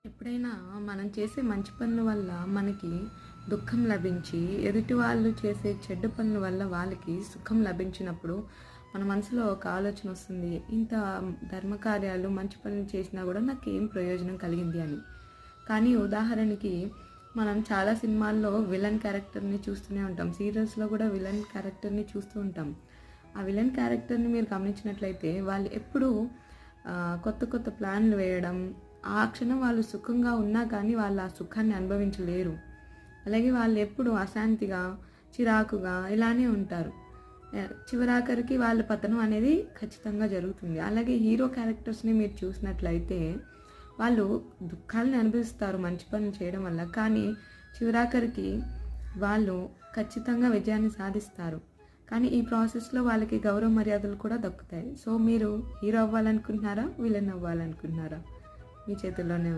ఎప్పుడైనా మనం చేసే మంచి పనుల వల్ల మనకి దుఃఖం లభించి, ఎదుటి వాళ్ళు చేసే చెడ్డ పనుల వల్ల వాళ్ళకి సుఖం లభించినప్పుడు మన మనసులో ఒక ఆలోచన వస్తుంది. ఇంత ధర్మకార్యాలు, మంచి పనులు చేసినా కూడా నాకేం ప్రయోజనం కలిగింది అని. కానీ ఉదాహరణకి మనం చాలా సినిమాల్లో విలన్ క్యారెక్టర్‌ని చూస్తూనే ఉంటాం. సీరియల్స్‌లో కూడా విలన్ క్యారెక్టర్‌ని చూస్తూ ఉంటాం. ఆ విలన్ క్యారెక్టర్‌ని మీరు గమనించినట్లయితే వాళ్ళు ఎప్పుడూ కొత్త కొత్త ప్లాన్లు వేయడం, ఆ క్షణం వాళ్ళు సుఖంగా ఉన్నా కానీ వాళ్ళు ఆ సుఖాన్ని అనుభవించలేరు. అలాగే వాళ్ళు ఎప్పుడు అశాంతిగా, చిరాకుగా ఇలానే ఉంటారు. చివరాఖరికి వాళ్ళ పతనం అనేది ఖచ్చితంగా జరుగుతుంది. అలాగే హీరో క్యారెక్టర్స్‌ని మీరు చూసినట్లయితే వాళ్ళు దుఃఖాలను అనుభవిస్తారు మంచి పనులు చేయడం వల్ల. కానీ చివరాఖరికి వాళ్ళు ఖచ్చితంగా విజయాన్ని సాధిస్తారు. కానీ ఈ ప్రాసెస్‌లో వాళ్ళకి గౌరవ మర్యాదలు కూడా దక్కుతాయి. సో మీరు హీరో అవ్వాలనుకుంటున్నారా? విలన్ అవ్వాలనుకుంటున్నారా? మీ చేతుల్లోనే ఉంది.